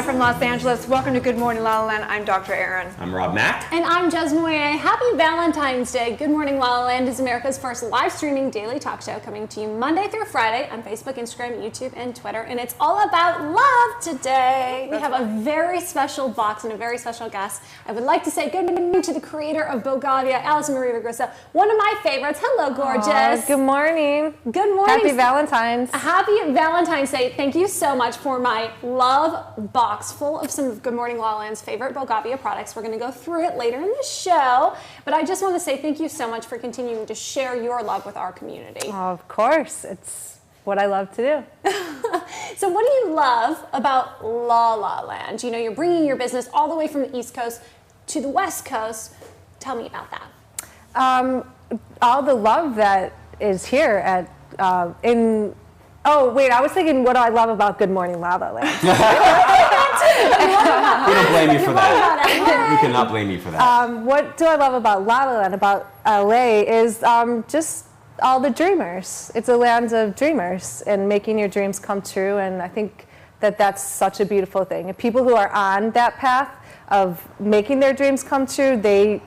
Live from Los Angeles. Welcome to Good Morning La La Land. I'm Dr. Erin. I'm Rob Mack. And I'm Jez Moye. Happy Valentine's Day. Good Morning La La Land is America's first live streaming daily talk show, coming to you Monday through Friday on Facebook, Instagram, YouTube, and Twitter. And it's all about love today. We have a very special box and a very special guest. I would like to say good morning to the creator of Bogavia, Allison Marie Regressa, one of my favorites. Hello, gorgeous. Good morning. Good morning. Happy Valentine's. Happy Valentine's Day. Thank you so much for my love box full of some of Good Morning La La Land's favorite Bogavia products. We're going to go through it later in the show, but I just want to say thank you so much for continuing to share your love with our community. Oh, of course. It's what I love to do. So what do you love about La La Land? You know, you're bringing your business all the way from the East Coast to the West Coast. Tell me about that. All the love that is here at oh, wait, I was thinking, what do I love about Good Morning La La Land? We don't blame you for that. We cannot blame you for that. What do I love about La La Land, about LA, is just all the dreamers. It's a land of dreamers and making your dreams come true, and I think that that's such a beautiful thing. And people who are on that path of making their dreams come true, they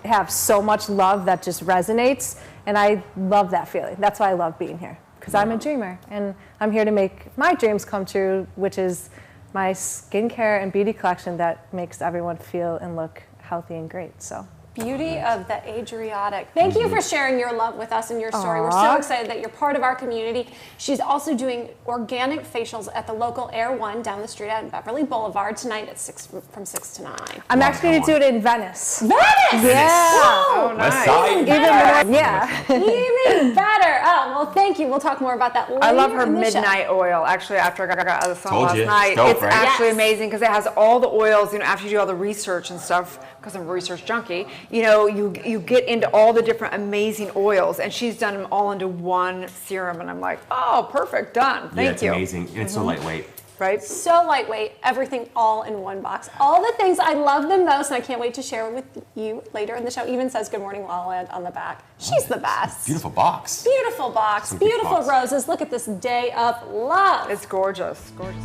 have so much love that just resonates, and I love that feeling. That's why I love being here, because I'm a dreamer, and I'm here to make my dreams come true, which is my skincare and beauty collection that makes everyone feel and look healthy and great. So. Beauty of the Adriatic. Thank you for sharing your love with us and your story. We're so excited that you're part of our community. She's also doing organic facials at the local Air One down the street at Beverly Boulevard tonight at from 6 to 9. I'm actually going to do it in Venice. Venice! Yeah. Oh, nice. West Side. Even better. Yeah. Even better. Oh, well, thank you. We'll talk more about that later. I love her in the midnight oil. Actually, after I got out of the sauna Told last you. night, Dope, it's right? actually Yes. amazing because it has all the oils. You know, after you do all the research and stuff, because I'm a research junkie, you know, you get into all the different amazing oils, and she's done them all into one serum, and I'm like, oh, perfect, done. Yeah, Thank it's you. amazing. And it's so lightweight. Right? So lightweight, everything all in one box. All the things I love the most, and I can't wait to share with you later in the show. Even says Good Morning La La Land on the back. She's the best. Beautiful box. Beautiful box, Some big beautiful box. roses. Look at this day of love. It's gorgeous. Gorgeous.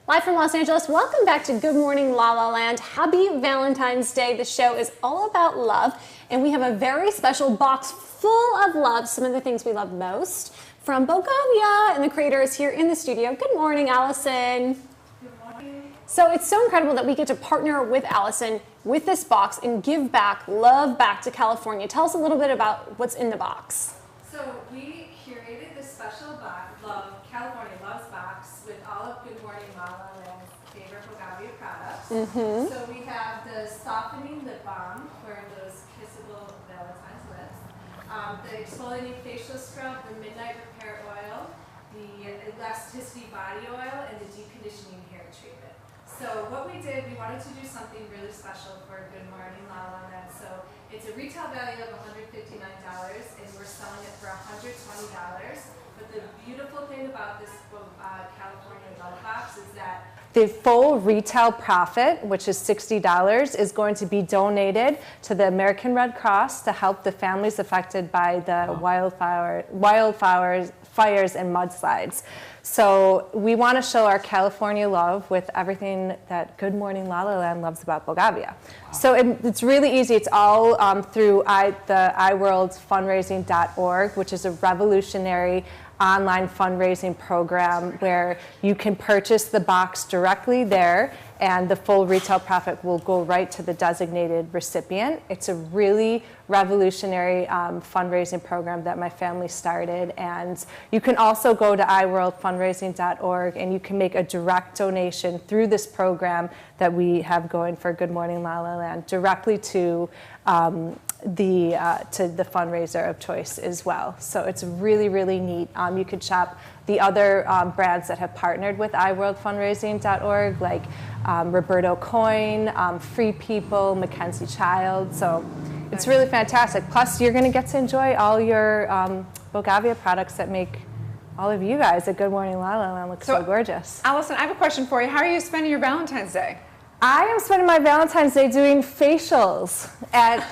Live from Los Angeles, welcome back to Good Morning La La Land. Happy Valentine's Day. The show is all about love, and we have a very special box full of love, some of the things we love most from Bogavia, and the creator is here in the studio. Good morning, Allison. Good morning. So it's so incredible that we get to partner with Allison with this box and give back, love back to California. Tell us a little bit about what's in the box. So we curated this special box, California Loves box, with all of Good Morning La La Land's favorite Bogavia products. So we have the softening lip balm for those kissable Valentine's lips, the exfoliating facial scrub, the midnight repair oil, the elasticity body oil, and the deep conditioning hair treatment. So what we did, we wanted to do something really special for Good Morning La La Land. So it's a retail value of $159, and we're selling it for $120. But the beautiful thing about this California Love Box is that The full retail profit, which is $60, is going to be donated to the American Red Cross to help the families affected by the fires and mudslides. So we want to show our California love with everything that Good Morning La La Land loves about Bogavia. So it's really easy. It's all through the iWorldFundraising.org, which is a revolutionary online fundraising program where you can purchase the box directly there, and the full retail profit will go right to the designated recipient. It's a really revolutionary fundraising program that my family started, and you can also go to iWorldFundraising.org and you can make a direct donation through this program that we have going for Good Morning La La Land directly to the fundraiser of choice as well. So it's really, really neat. You could shop the other brands that have partnered with iWorldFundraising.org, like Roberto Coin, Free People, Mackenzie Child. So it's really fantastic. Plus, you're going to get to enjoy all your Bogavia products that make all of you guys at Good Morning La La Land look so gorgeous. Allison, I have a question for you. How are you spending your Valentine's Day? I am spending my Valentine's Day doing facials at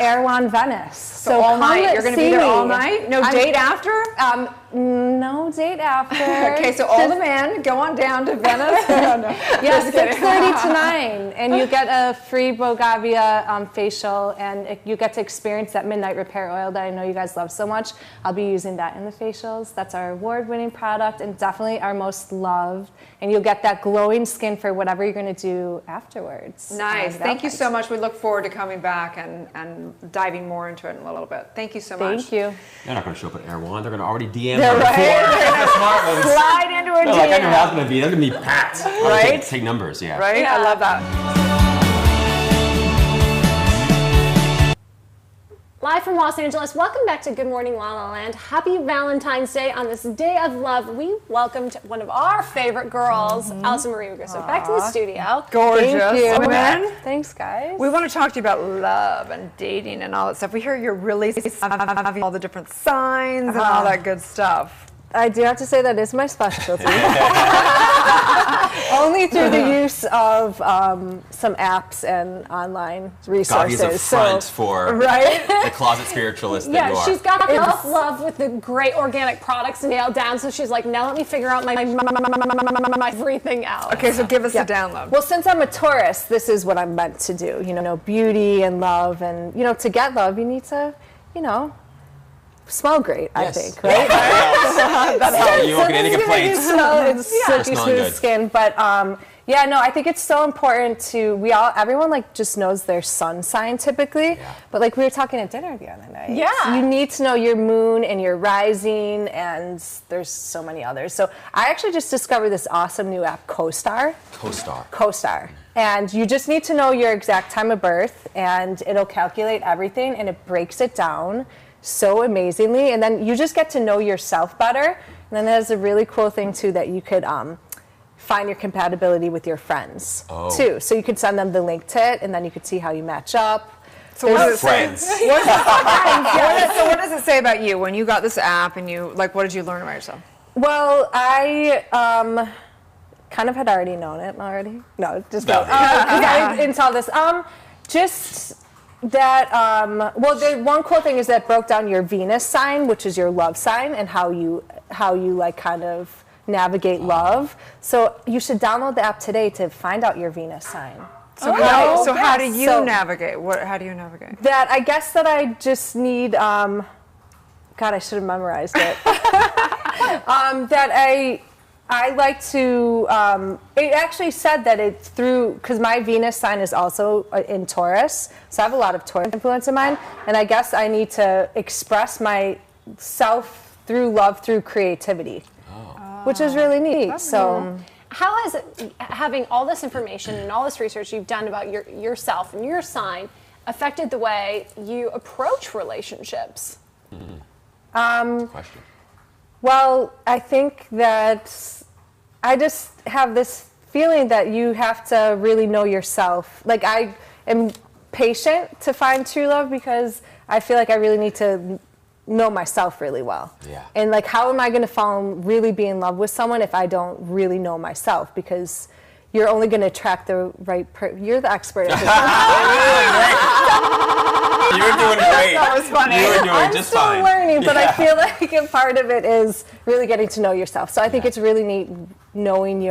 Air One Venice. So all come night? You're going to be see there all me. night? No date after? No date after. Okay, so all the men go on down to Venice. Yeah, 6:30 to 9, and you get a free Bogavia facial, and you get to experience that midnight repair oil that I know you guys love so much. I'll be using that in the facials. That's our award-winning product, and definitely our most loved. And you'll get that glowing skin for whatever you're going to do afterwards. Nice. Thank you so much. We look forward to coming back and diving more into it in a little bit. Thank you so much. Thank you. They're not going to show up at Air One. They're going to already DM They're her right. before. Smart ones. Slide into a They're like, I know DM. how it's going to be. They're going to be packed. Right? Take numbers, yeah. Right? Yeah. I love that. Live from Los Angeles, welcome back to Good Morning La La Land. Happy Valentine's Day. On this day of love, we welcomed one of our favorite girls, Alison Marie Ugerso, back to the studio. Gorgeous. Thank you. Women. Thanks, guys. We want to talk to you about love and dating and all that stuff. We hear you're really having all the different signs and all that good stuff. I do have to say that is my specialty. Only through the use of some apps and online resources. Gavi's a front for Right? the closet spiritualist that you Yeah, are. she's got self-love with the great organic products nailed down, so she's like, now let me figure out my everything else. Okay, so give us a download. Well, since I'm a Taurus, this is what I'm meant to do. You know, beauty and love, and to get love, you need to, smell great. I Yes. think, right? You won't get any complaints. It's silky Smelling smooth good. skin, but I think it's so important to everyone like just knows their sun sign typically, but like we were talking at dinner the other night. Yeah. You need to know your moon and your rising, and there's so many others. So I actually just discovered this awesome new app, CoStar. CoStar. And you just need to know your exact time of birth, and it'll calculate everything, and it breaks it down so amazingly. And then you just get to know yourself better. And then there's a really cool thing too that you could find your compatibility with your friends too. So you could send them the link to it, and then you could see how you match up. So what does it say? Friends. So what does it say about you when you got this app and what did you learn about yourself? Well, I kind of had already known it already. No, just No. I didn't tell this. Just that. Well, the one cool thing is that it broke down your Venus sign, which is your love sign, and how you like kind of navigate love. So you should download the app today to find out your Venus sign. So how do you navigate? How do you navigate? That I guess that I just need. God, I should have memorized it. That I like to. It actually said that it's through because my Venus sign is also in Taurus, so I have a lot of Taurus influence in mine, and I guess I need to express myself through love through creativity, which is really neat. So. How has having all this information and all this research you've done about yourself and your sign affected the way you approach relationships? Question. Well, I think that I just have this feeling that you have to really know yourself. Like I am patient to find true love because I feel like I really need to know myself really well. Yeah. And like, how am I going to really be in love with someone if I don't really know myself? Because you're only going to attract the right you're the expert at this. You're doing great. That was funny. You were doing I'm just still fine. learning, but I feel like a part of it is really getting to know yourself. So I think it's really neat knowing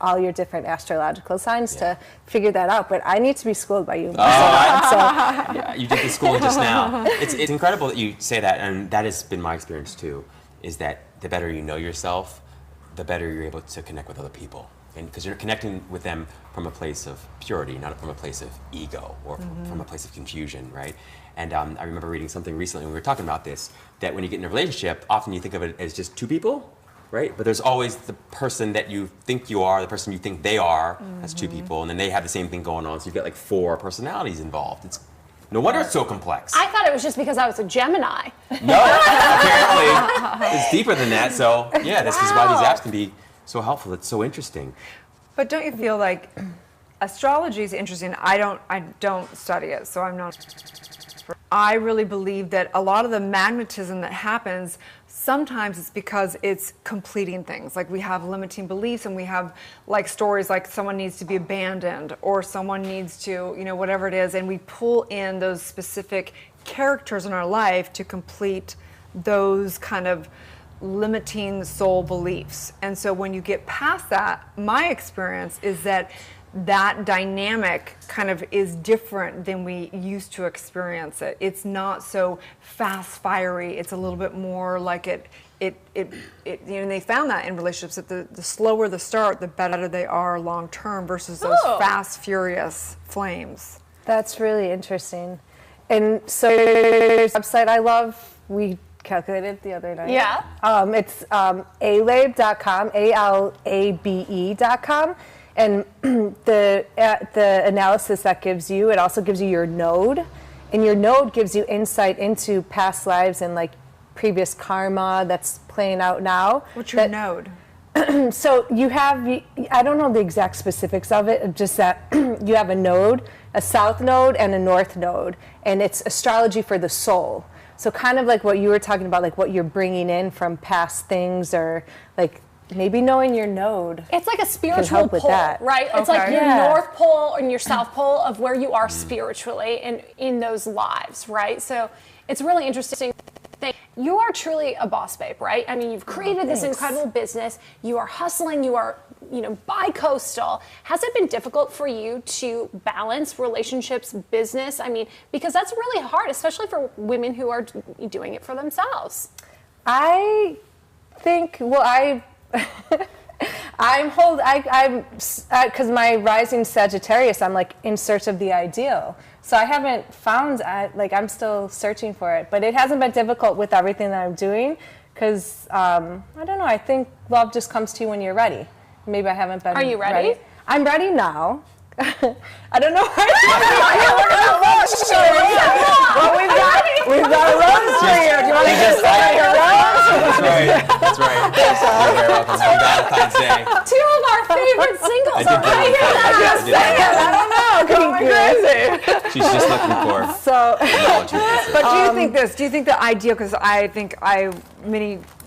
all your different astrological signs to figure that out. But I need to be schooled by you. Yeah, you did the schooling just now. It's incredible that you say that, and that has been my experience too, is that the better you know yourself, the better you're able to connect with other people. And because you're connecting with them from a place of purity, not from a place of ego or from a place of confusion, right? And I remember reading something recently when we were talking about this, that when you get in a relationship, often you think of it as just two people, right? But there's always the person that you think you are, the person you think they are, that's two people, and then they have the same thing going on, so you've got like 4 personalities involved. It's no wonder it's so complex. I thought it was just because I was a Gemini. No, apparently it's deeper than that. So yeah, this is why these apps can be so helpful. It's so interesting. But don't you feel like astrology is interesting? I don't study it, so I'm not. I really believe that a lot of the magnetism that happens, sometimes it's because it's completing things. Like we have limiting beliefs, and we have like stories like someone needs to be abandoned or someone needs to, whatever it is, and we pull in those specific characters in our life to complete those kind of limiting soul beliefs. And so when you get past that, my experience is that that dynamic kind of is different than we used to experience it. It's not so fast, fiery. It's a little bit more like you know, they found that in relationships that the slower the start, the better they are long term versus those fast, furious flames. That's really interesting. And so there's a website I love. We calculated it the other night. Yeah. It's alabe.com, ALABE.com. And the analysis that gives you, it also gives you your node. And your node gives you insight into past lives and like previous karma that's playing out now. What's your node? So you have, I don't know the exact specifics of it, just that you have a node, a south node and a north node. And it's astrology for the soul. So kind of like what you were talking about, like what you're bringing in from past things, or like maybe knowing your node. It's like a spiritual with pole, that. right? It's like your Yeah. north pole and your south pole of where you are spiritually and in those lives, right? So it's really interesting. You are truly a boss babe, right? I mean, you've created this incredible business. You are hustling. You are, you know, bi-coastal. Has it been difficult for you to balance relationships, business? I mean, because that's really hard, especially for women who are doing it for themselves. I think, well, because my rising Sagittarius, I'm like in search of the ideal. So I haven't found, I'm still searching for it. But it hasn't been difficult with everything that I'm doing because, I don't know, I think love just comes to you when you're ready. Maybe I haven't been Are you ready? I'm ready now. I don't know. Well, we've got a rose for you. Do you want to just say your rose? That's right. You're very welcome. Happy Valentine's Day. Two of our favorite singles are right here. I don't know. Going crazy. She's just looking for acknowledgement. But do you think this? Do you think the ideal? Because I think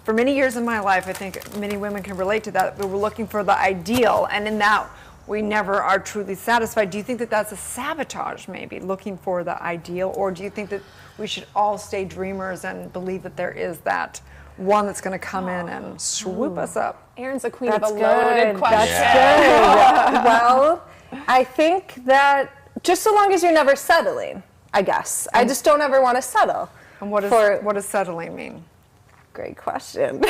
for many years in my life, I think many women can relate to that. We were looking for the ideal, and in that, we never are truly satisfied. Do you think that that's a sabotage, maybe, looking for the ideal? Or do you think that we should all stay dreamers and believe that there is that one that's going to come in and swoop us up? Erin's the queen That's of a loaded good. question. That's good. Well, I think that just so long as you're never settling, I guess. I just don't ever want to settle. And what does settling mean? Great question.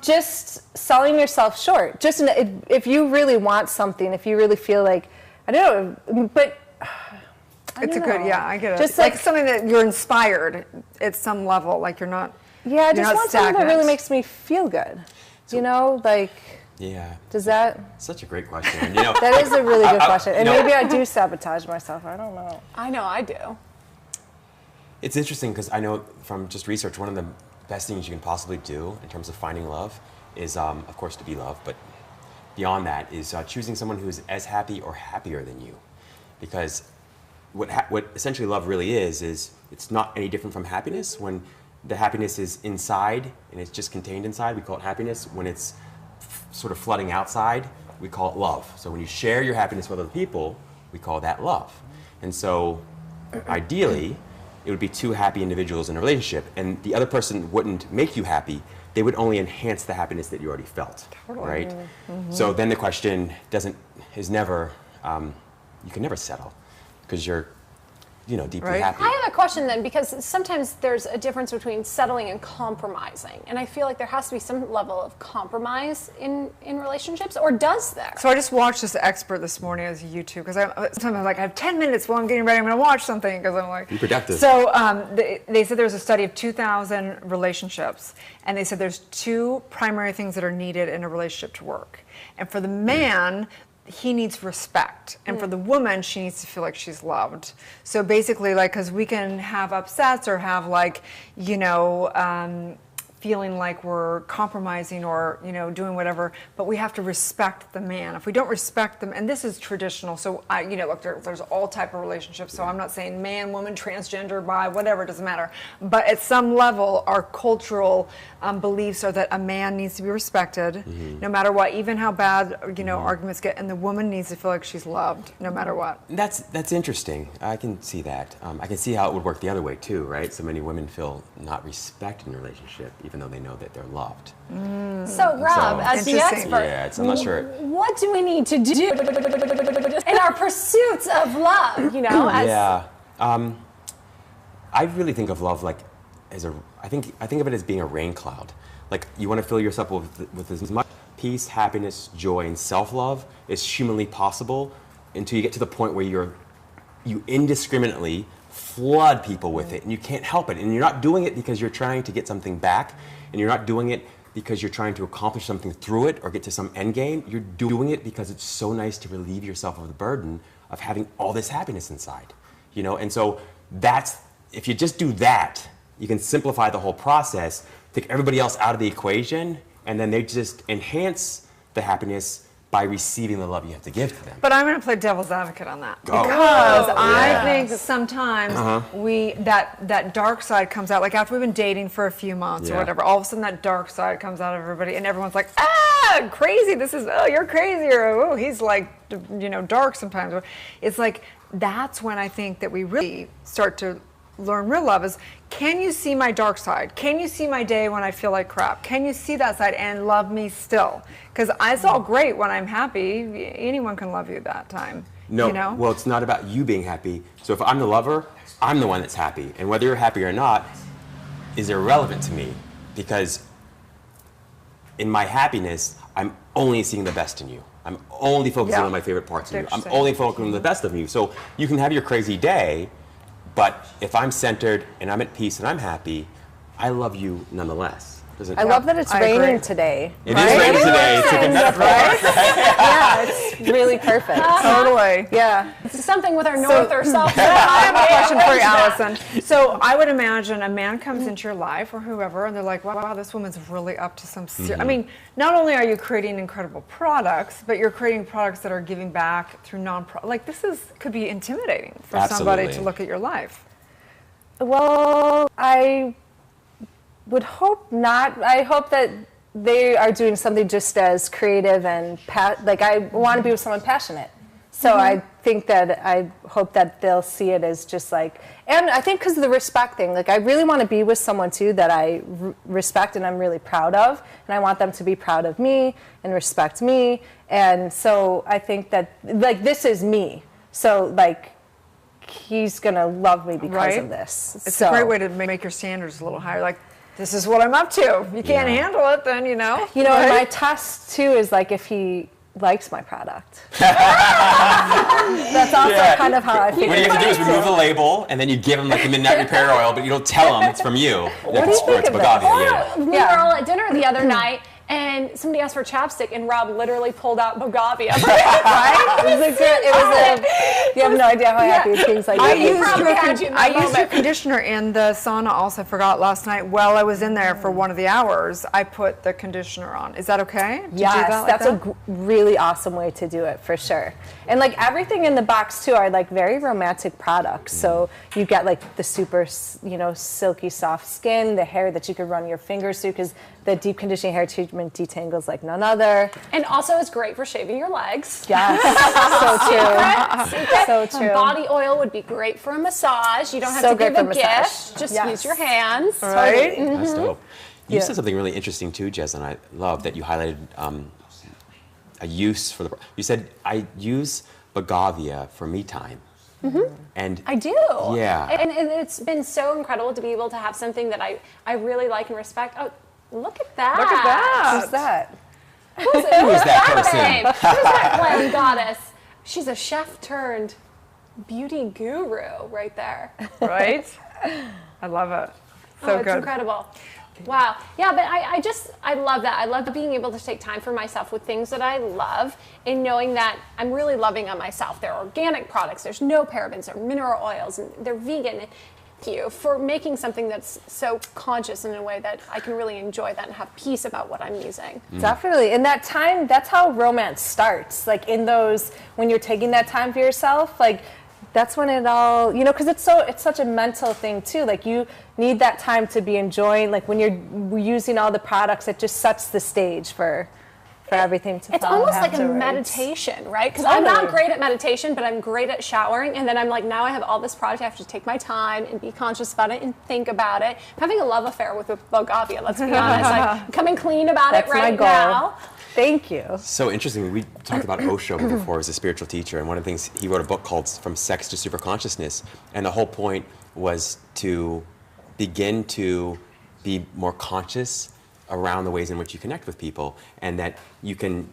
Just selling yourself short. Just if you really want something, if you really feel like, I don't know, but I It's a don't good, know. yeah, I get it. Just like something that you're inspired at some level, like you're not. Yeah, I you're just not want something that stagnant. really makes me feel good. You know, like, Yeah. does that? Such a great question. And, you know, That is a really good question. And you know- maybe I do sabotage myself. I don't know. I know I do. It's interesting because I know from just research, one of the best things you can possibly do in terms of finding love is, of course, to be loved, but beyond that is choosing someone who is as happy or happier than you. Because what essentially love really is it's not any different from happiness. When the happiness is inside and it's just contained inside, we call it happiness. When it's sort of flooding outside, we call it love. So when you share your happiness with other people, we call that love. And so ideally, it would be two happy individuals in a relationship, and the other person wouldn't make you happy. They would only enhance the happiness that you already felt, right? Mm-hmm. So then the question is never, you can never settle because you're, deeply Right. happy. I have a question then, because sometimes there's a difference between settling and compromising, and I feel like there has to be some level of compromise in relationships, or does there? So I just watched this expert this morning as YouTube because sometimes I'm like, I have 10 minutes while I'm getting ready. I'm going to watch something because I'm like. Be productive. So they said there's a study of 2,000 relationships, and they said there's two primary things that are needed in a relationship to work. And for the man, he needs respect, and for the woman, she needs to feel like she's loved. So basically, like, because we can have upsets or have feeling like we're compromising or doing whatever, but we have to respect the man. If we don't respect them, and this is traditional, so look, there's all type of relationships. So I'm not saying man, woman, transgender, bi, whatever, it doesn't matter. But at some level, our cultural beliefs are that a man needs to be respected, no matter what, even how bad arguments get, and the woman needs to feel like she's loved, no matter what. That's interesting. I can see that. I can see how it would work the other way too, right? So many women feel not respected in a relationship, even though they know that they're loved. So, Rob, as the Interesting. expert, I'm not sure. what do we need to do in our pursuits of love? You know, as Yeah. I really think of love like I think of it as being a rain cloud. Like you want to fill yourself with as much peace, happiness, joy, and self-love as humanly possible until you get to the point where you indiscriminately flood people with it, and you can't help it. And you're not doing it because you're trying to get something back, and you're not doing it because you're trying to accomplish something through it or get to some end game. You're doing it because it's so nice to relieve yourself of the burden of having all this happiness inside, you know? And so if you just do that, you can simplify the whole process, take everybody else out of the equation, and then they just enhance the happiness by receiving the love you have to give to them. But I'm going to play devil's advocate on that Go. because Oh, I yeah. think that sometimes that dark side comes out. Like after we've been dating for a few months or Yeah. whatever, all of a sudden that dark side comes out of everybody, and everyone's like, crazy. You're crazy, or oh, he's like, dark sometimes. It's like that's when I think that we really start to learn real love is, can you see my dark side? Can you see my day when I feel like crap? Can you see that side and love me still? Because it's all great when I'm happy. Anyone can love you that time. No, You know? well, it's not about you being happy. So if I'm the lover, I'm the one that's happy. And whether you're happy or not is irrelevant to me, because in my happiness, I'm only seeing the best in you. I'm only focusing Yeah. on my favorite parts of you. I'm Interesting. only focusing on the best of you. So you can have your crazy day, but if I'm centered and I'm at peace and I'm happy, I love you nonetheless. I love that it's I raining agree. today. It is raining today. It's a good metaphor. Yeah, it's really perfect. Totally. Yeah. it's something with our north or south. I have a question for you, Allison. So I would imagine a man comes into your life or whoever, and they're like, wow, this woman's really up to some serious. I mean, not only are you creating incredible products, but you're creating products that are giving back through like could be intimidating for somebody Absolutely. to look at your life. Well, I would hope not. I hope that they are doing something just as creative and like I want to be with someone passionate. So I think that I hope that they'll see it as just like, and I think because of the respect thing, like I really want to be with someone too that I respect and I'm really proud of, and I want them to be proud of me and respect me. And so I think that like this is me. So like he's gonna love me because Right. of this. It's a great way to make your standards a little higher. Like, this is what I'm up to. If you can't Yeah. handle it, then and my right? test too is like if he likes my product. That's also kind of how I feel. What you have to do is remove the label, and then you give them like the midnight repair oil, but you don't tell them it's from you. What do you think It's of Bogavia, that? yeah. We were all at dinner the other night, and somebody asked for chapstick, and Rob literally pulled out Bogavia. Right? You have no idea how happy things like I that. used probably had you in that your moment. conditioner in the sauna also. I forgot last night while I was in there for one of the hours, I put the conditioner on. Is that okay? to do Yes, that like that's that? a really awesome way to do it for sure. And like everything in the box too are like very romantic products. So you get like the super, silky soft skin, the hair that you could run your fingers through because the deep conditioning hair treatment detangles like none other. And also, it's great for shaving your legs. Yes, so true. Body oil would be great for a massage. You don't have So to great give for a massage. gift. Just Yes. use your hands. Right? That's dope. You Yeah. said something really interesting too, Jess, and I love that you highlighted a use for the. You said I use Bogavia for me time. And I do. Yeah. And it's been so incredible to be able to have something that I really like and respect. Oh, look at that. Look at that. Who's that? who is that person? Babe, who's that flame goddess? She's a chef turned beauty guru right there. Right? I love it. So It's good. incredible. Wow. Yeah, but I love that. I love being able to take time for myself with things that I love and knowing that I'm really loving on myself. They're organic products. There's no parabens or mineral oils, and they're vegan. Thank you for making something that's so conscious in a way that I can really enjoy that and have peace about what I'm using. Definitely. In that time, that's how romance starts. Like in those, when you're taking that time for yourself, like that's when it all, because it's such a mental thing too. Like you need that time to be enjoying, like when you're using all the products, it just sets the stage for for everything to It's follow almost like a afterwards. meditation, right? Because I'm not great at meditation, but I'm great at showering. And then I'm like, now I have all this product. I have to take my time and be conscious about it and think about it. I'm having a love affair with Bogavia, let's be honest. I'm coming clean about That's it right my goal. now. Thank you. So interesting. We talked about Osho before as a spiritual teacher, and one of the things, he wrote a book called From Sex to Superconsciousness, and the whole point was to begin to be more conscious around the ways in which you connect with people, and that you can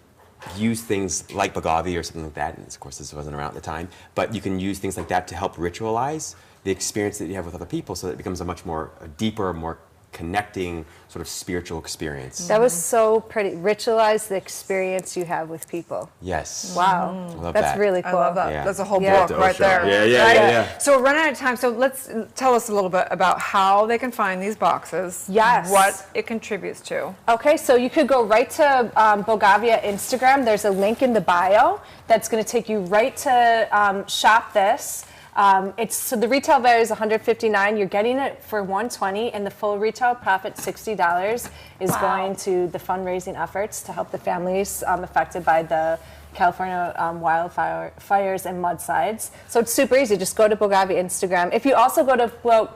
use things like Bogavia or something like that, and of course this wasn't around at the time, but you can use things like that to help ritualize the experience that you have with other people so that it becomes a much more, a deeper, more connecting sort of spiritual experience. That was so pretty. Ritualize the experience you have with people. Yes. Wow. I love That's that. really cool. I love that. Yeah. That's a whole Yeah. book right Osho. there. Yeah. So we're running out of time. So let's tell us a little bit about how they can find these boxes. Yes. What it contributes to. Okay, so you could go right to Bogavia Instagram. There's a link in the bio that's going to take you right to shop this. So the retail value is $159. You're getting it for $120, and the full retail profit, $60, is going to the fundraising efforts to help the families affected by the California wildfires and mudslides. So it's super easy. Just go to Bogavia Instagram. If you also go to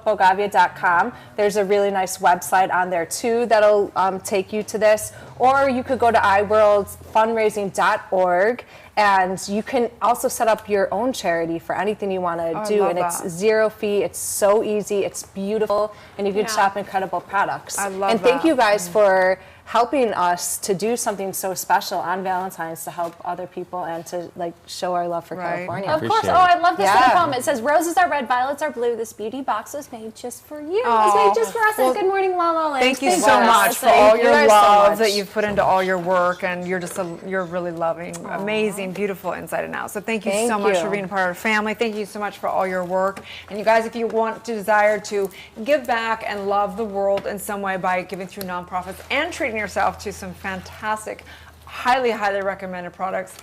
Bogavia.com, there's a really nice website on there too that'll take you to this. Or you could go to iWorldFundraising.org, and you can also set up your own charity for anything you want to do. love And it's that. zero fee. It's so easy. It's beautiful, and you can shop incredible products. I love and thank that. you guys for helping us to do something so special on Valentine's to help other people and to like show our love for Right. California. Of course. Appreciate Oh, it. I love this Yeah. little poem. It says, roses are red, violets are blue. This beauty box was made just for you. It was made just for us. Well, And Good Morning, LaLa Land. Thank you so guys. much for Thank all you your guys so love much. that you've put into all your work, and you're just you're really loving, amazing, beautiful inside and out. So thank you so Thank much you. for being a part of our family. Thank you so much for all your work. And you guys, if you want to desire to give back and love the world in some way by giving through nonprofits and treating yourself to some fantastic, highly recommended products,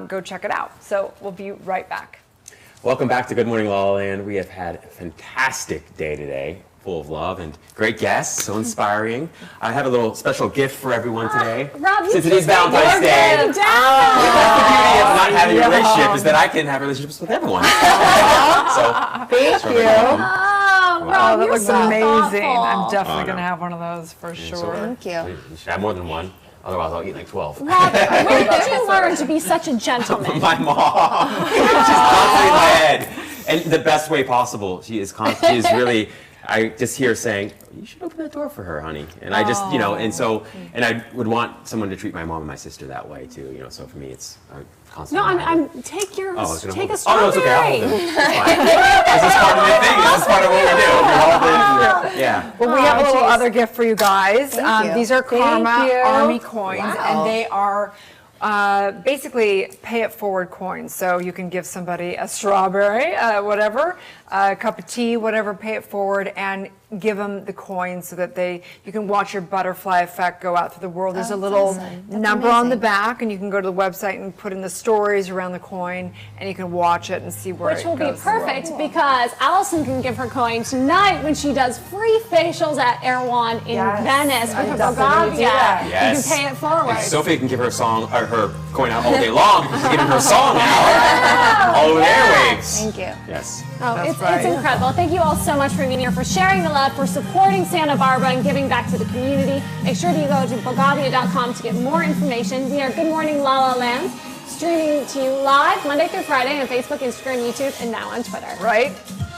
go check it out. So we'll be right back. Welcome back to Good Morning LaLa Land. We have had a fantastic day today, full of love and great guests, so inspiring. I have a little special gift for everyone today. Rob, you Since it is just made Valentine's your Day, day. the beauty of not having a relationship is that I can have relationships with everyone. Thank you. Oh, Oh, Rob, that you're looks so amazing. thoughtful. I'm definitely Oh, going to no. have one of those for sure. Thank you. You should have more than one, otherwise I'll eat like 12. Rob, when did you learn to be such a gentleman? My mom, she's constantly in my head. And the best way possible. She is really, I just hear saying, you should open that door for her, honey. And I just, and so, and I would want someone to treat my mom and my sister that way too, so for me it's constantly. No, I'm take your Oh, I was gonna take a hold it. Oh, no, it's okay. I'll strawberry. hold it. It's fine. This is part of the thing. This is part of what we do. We hold it. Yeah. Well, we have a little geez. other gift for you guys. you. These are Karma you. Army coins, Wow. and they are basically pay it forward coins. So you can give somebody a strawberry, whatever, a cup of tea, whatever, pay it forward, and give them the coins so that you can watch your butterfly effect go out through the world. There's a little number on the back, and you can go to the website and put in the stories around the coin, and you can watch it and see where Which it will be goes. perfect because Allison can give her coin tonight when she does free facials at Erewhon in Venice with her definitely do Bogavia. that. Yes. You can pay it forward. And Sophie can give her song or her coin out all day long because she's giving her song out all over the airwaves. Thank you. Yes. Oh, That's it's right. incredible. Thank you all so much for being here, for sharing the love, for supporting Santa Barbara and giving back to the community. Make sure that you go to Bogavia.com to get more information. We are Good Morning LaLa Land, streaming to you live Monday through Friday on Facebook, Instagram, YouTube, and now on Twitter. Right?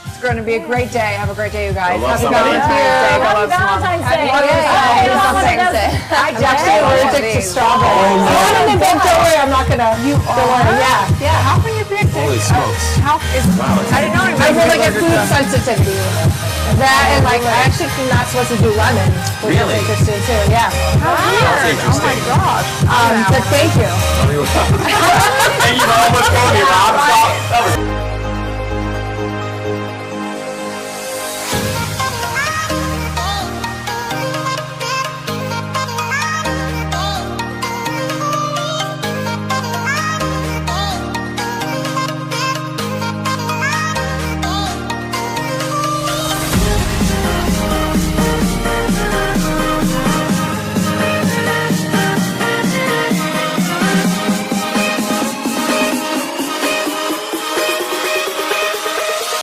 It's going to be a great day. Have a great day, you guys. Go love Happy somebody. Valentine's Day. Go Happy love someone. Valentine's Day. Happy Yay. Valentine's Day. I Actually, allergic to strawberries. Don't worry, I'm not gonna. You are? Yeah. How can you be addicted? Holy smokes. How is? I didn't know I anybody really was get allergic food to that. sensitivity. That and like I actually am not supposed to do lemon, which Really? is interesting too. Yeah. That's interesting. Gosh. But thank you. Thank you very much, Cody. Rob. That was